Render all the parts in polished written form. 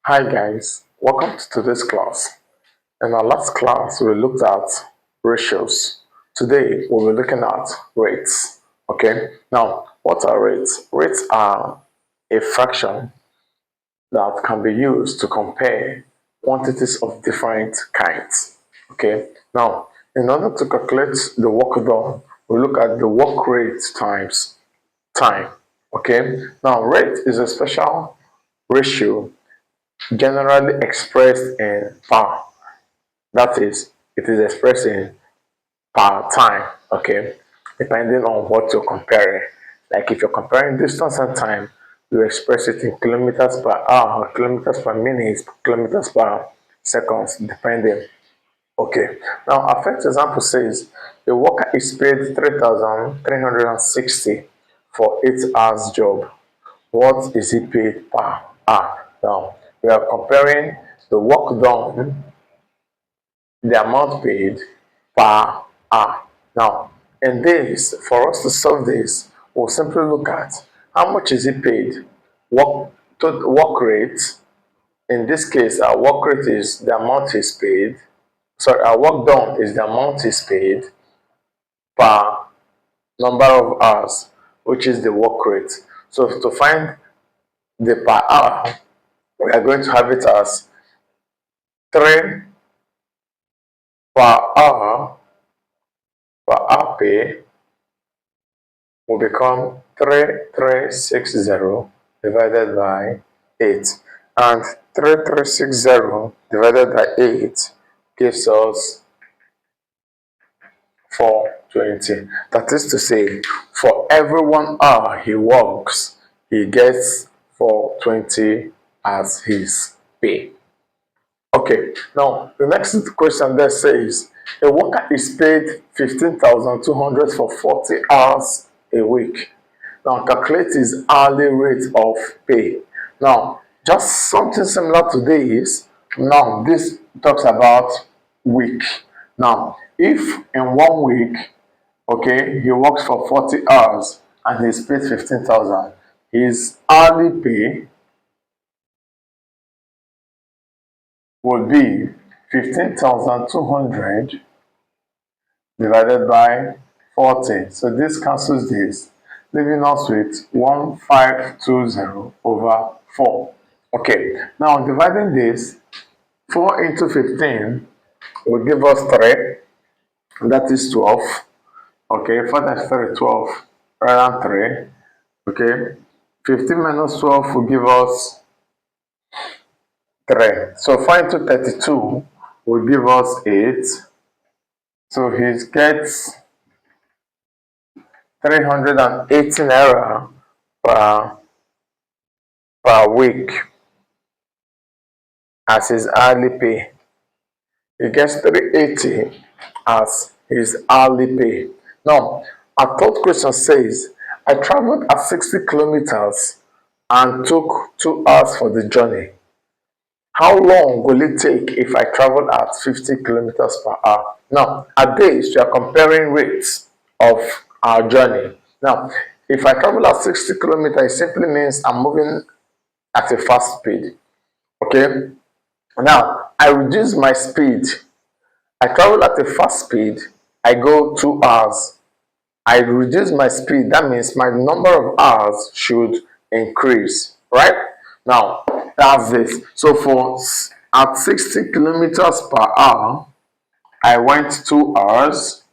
Hi guys, welcome to today's class. In our last class, we looked at ratios. Today, we'll be looking at rates. Okay, now what are rates? Rates are a fraction that can be used to compare quantities of different kinds. Okay, now in order to calculate the work done, we look at the work rate times time. Okay, now rate is a special ratio generally expressed in power. That is, it is expressed in per time, okay, depending on what you're comparing. Like if you're comparing distance and time, you express it in kilometers per hour, kilometers per minute, kilometers per seconds, depending. Okay, now our first example says a worker is paid 3,360 for 8 hours job. What is he paid per hour? Now we are comparing the work done, the amount paid per hour. Now, in this, for us to solve this, we'll simply look at how much is it paid, work rate. In this case, our work rate is the amount is paid. Sorry, our work done is the amount is paid per number of hours, which is the work rate. So to find the per hour, we are going to have it as 3 per hour pay will become 3360 divided by 8, and 3360 divided by 8 gives us 420. That is to say, for every 1 hour he works, he gets 420 as his pay. Okay, now the next question there says a worker is paid 15,200 for 40 hours a week. Now calculate his hourly rate of pay. Now, just something similar to this. Now, this talks about week. Now, if in 1 week, okay, he works for 40 hours and he's paid 15,000, his hourly pay would be 15,200 divided by 40. So this cancels this, leaving us with 1520 over 4. Okay, now dividing this, 4 into 15 will give us 3, that is 12. Okay, 4 times 3 is 12, rather than 3. Okay, 15 minus 12 will give us 3. So 4 into 32 will give us 8. So he gets 380 naira per week as his hourly pay. He gets 380 as his hourly pay. Now, our third question says, I traveled at 60 kilometers and took 2 hours for the journey. How long will it take if I travel at 50 kilometers per hour? Now, at this, we are comparing rates of our journey. Now, if I travel at 60 kilometers, it simply means I'm moving at a fast speed. Okay? Now, I reduce my speed. I travel at a fast speed. I go 2 hours. I reduce my speed. That means my number of hours should increase. Right? Now, that's this. So for at 60 kilometers per hour, I went 2 hours.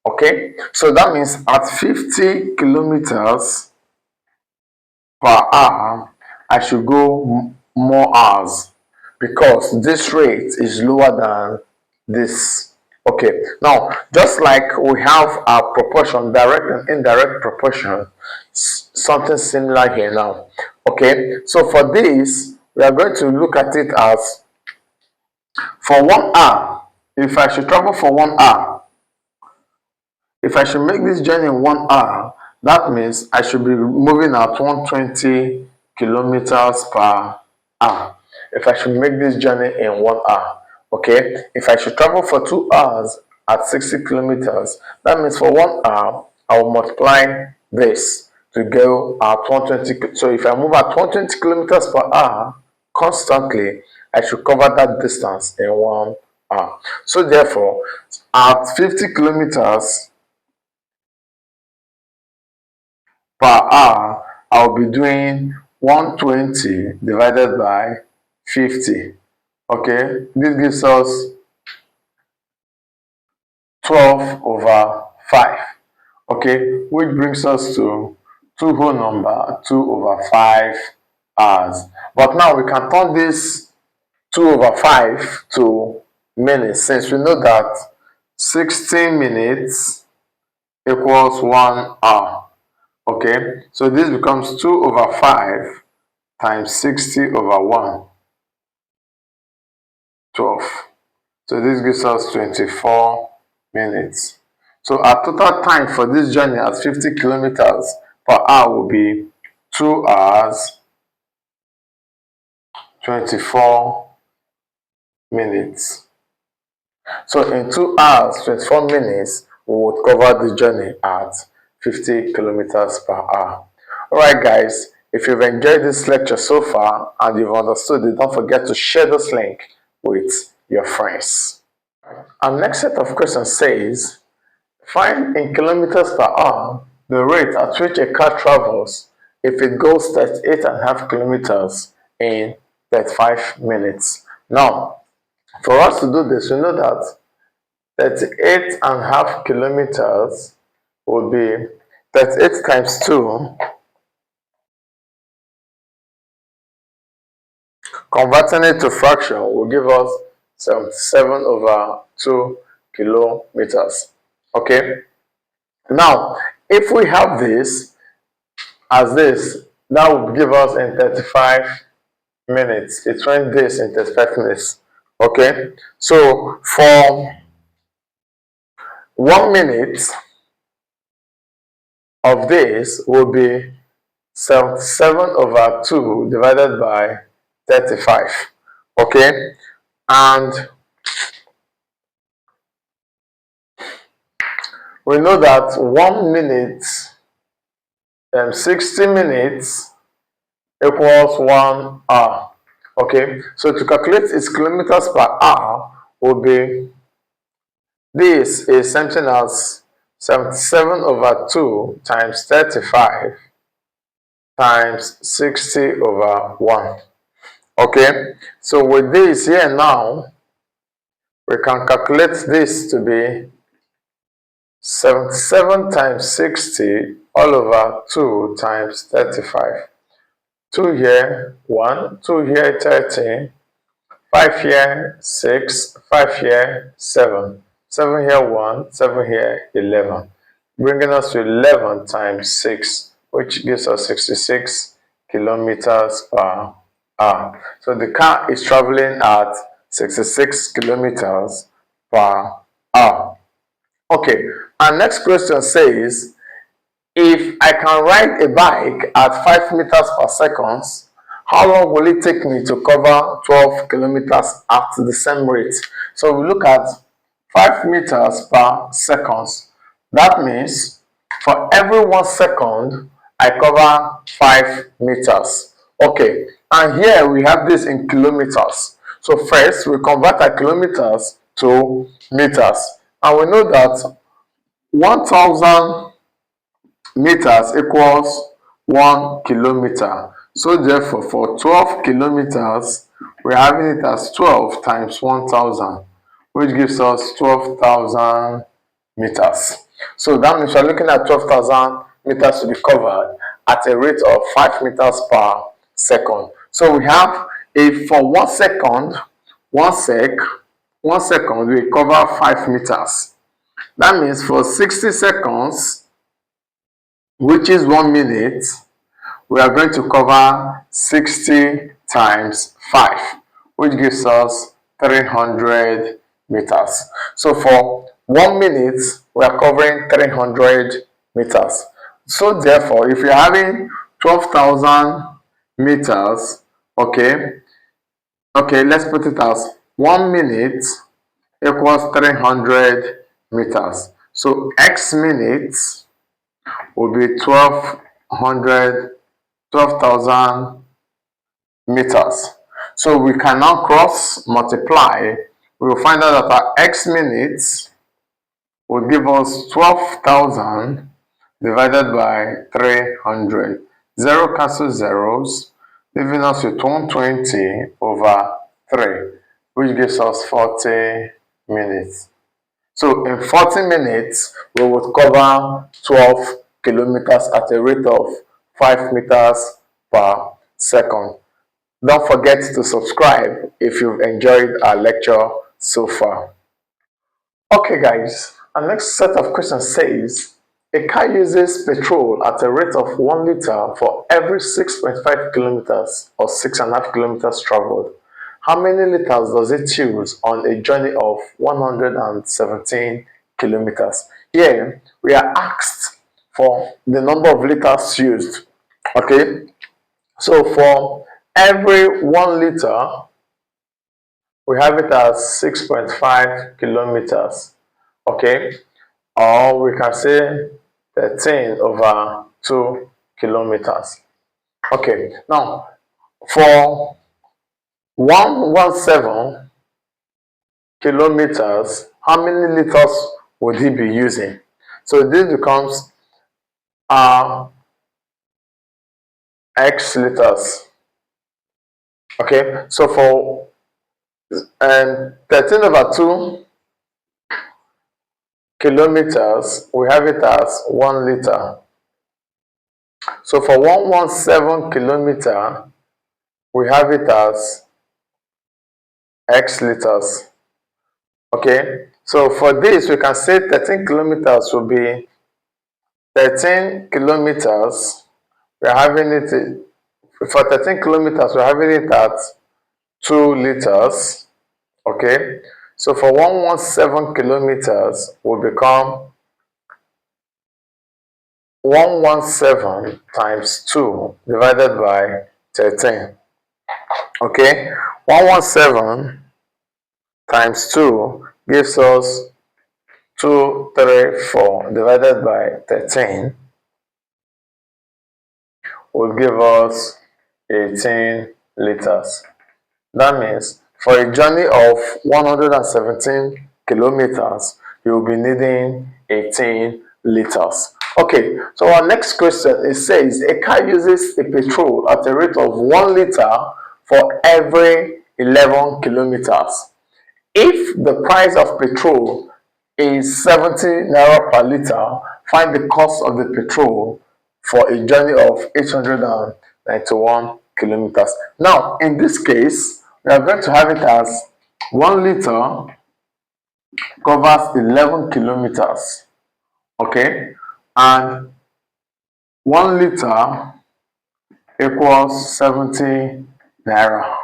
Okay, so that means at 50 kilometers per hour, I should go more hours because this rate is lower than this. Okay, now just like we have our proportion, direct and indirect proportion, something similar here now. Okay, so for this, we are going to look at it as for 1 hour. If I should travel for 1 hour, if I should make this journey in 1 hour, that means I should be moving at 120 kilometers per hour. If I should make this journey in 1 hour, okay. If I should travel for 2 hours at 60 kilometers, that means for 1 hour, I will multiply this to go at 120. So if I move at 120 kilometers per hour, constantly, I should cover that distance in 1 hour. So therefore, at 50 kilometers per hour, I'll be doing 120 divided by 50. Okay, this gives us 12 over 5. Okay, which brings us to two whole number 2 over 5 hours. But now we can turn this 2 over 5 to minutes, since we know that 16 minutes equals 1 hour. Okay, so this becomes 2 over 5 times 60 over 1, 12. So this gives us 24 minutes. So our total time for this journey at 50 kilometers per hour will be 2 hours 24 minutes. So in 2 hours 24 minutes, we would cover the journey at 50 kilometers per hour. Alright guys, if you've enjoyed this lecture so far and you've understood it, don't forget to share this link with your friends. Our next set of questions says, find in kilometers per hour the rate at which a car travels if it goes 38.5 kilometers in 35 minutes. Now, for us to do this, we know that 38.5 kilometers would be 38 times 2, converting it to fraction will give us 77 over 2 kilometers. Okay, now if we have this as this, that would give us in 35 minutes. It's 20 days in 35 minutes. Okay, so for 1 minute of this will be 77 over 2 divided by 35. Okay, and we know that 1 minute 60 minutes equals 1 hour. Okay, so to calculate its kilometers per hour will be, this is something as 77 over 2 times 35 times 60 over 1. Okay, so with this here now, we can calculate this to be 77 times 60 all over 2 times 35. 2 here, 1, 2 here, 13, 5 here, 6, 5 here, 7, 7 here, 1, 7 here, 11, bringing us to 11 times 6, which gives us 66 kilometers per hour. So the car is traveling at 66 kilometers per hour. Okay, our next question says, if I can ride a bike at 5 meters per second, how long will it take me to cover 12 kilometers at the same rate? So we look at 5 meters per second. That means for every 1 second, I cover 5 meters. Okay, and here we have this in kilometers. So first, we convert our kilometers to meters. And we know that 1,000 meters equals 1 kilometer. So therefore, for 12 kilometers, we're having it as 12 times 1,000, which gives us 12,000 meters. So that means we're looking at 12,000 meters to be covered at a rate of 5 meters per second. So we have, if for 1 second, 1 second, we cover 5 meters. That means for 60 seconds, which is 1 minute, we are going to cover 60 times 5, which gives us 300 meters. So for 1 minute, we are covering 300 meters. So therefore, if you're having 12,000 meters, okay, let's put it as 1 minute equals 300 meters. So x minutes will be 12,000 meters. So we can now cross multiply. We will find out that our x minutes will give us 12,000 divided by 300. 0 cancels zeros, leaving us with 120 over 3, which gives us 40 minutes. So in 40 minutes, we would cover 12 kilometers at a rate of 5 meters per second. Don't forget to subscribe if you've enjoyed our lecture so far. Okay guys, our next set of questions says, a car uses petrol at a rate of 1 liter for every 6.5 kilometers or 6.5 kilometers traveled. How many liters does it use on a journey of 117 kilometers? Here, we are asked for the number of liters used. Okay, so for every 1 liter, we have it as 6.5 kilometers. Okay, or we can say 13 over 2 kilometers. Okay, now for 117 kilometers, how many liters would he be using? So this becomes x liters. Okay, so for 13 over 2 kilometers, we have it as 1 liter. So for 117 kilometer, we have it as x liters. Okay, so for this, we can say 13 kilometers will be 13 kilometers. We're having it for 13 kilometers, we're having it at 2 liters. Okay, so for 117 kilometers will become 117 times 2 divided by 13. Okay, 117 times 2 gives us 234 divided by 13 will give us 18 liters. That means for a journey of 117 kilometers, you'll be needing 18 liters. Okay, so our next question, it says a car uses a petrol at a rate of 1 liter for every 11 kilometers. If the price of petrol is 70 naira per liter, find the cost of the petrol for a journey of 891 kilometers. Now, in this case, we are going to have it as 1 liter covers 11 kilometers. Okay, and 1 liter equals 70 naira.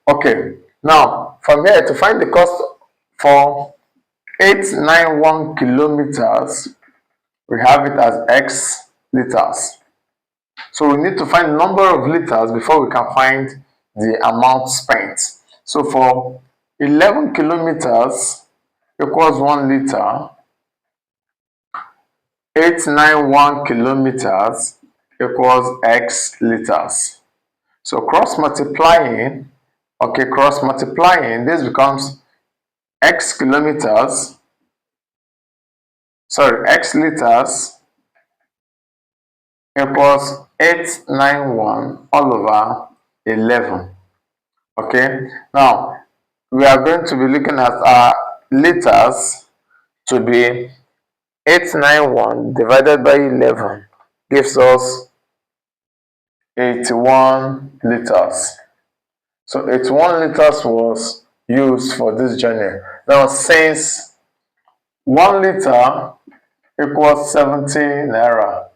Okay, now from here to find the cost for 891 kilometers, we have it as x liters. So we need to find the number of liters before we can find the amount spent. So for 11 kilometers equals 1 liter, 891 kilometers equals x liters. So cross multiplying, this becomes x liters equals 891 all over 11. Okay, now we are going to be looking at our liters to be 891 divided by 11 gives us 81 liters. So 81 liters was used for this journey. Now since 1 liter equals 70 naira,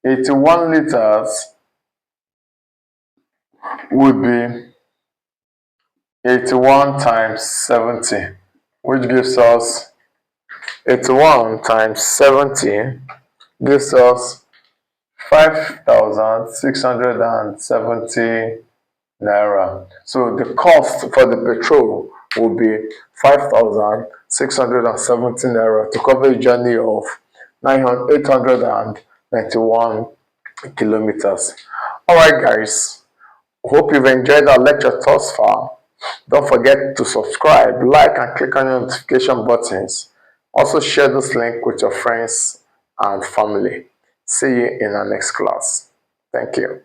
81 liters would be 81 times 70, which gives us 81 times 70 gives us 5,670 naira. So the cost for the petrol will be 5,670 naira to cover a journey of 891 kilometers. All right, guys. Hope you've enjoyed our lecture thus far. Don't forget to subscribe, like, and click on the notification buttons. Also share this link with your friends and family. See you in our next class. Thank you.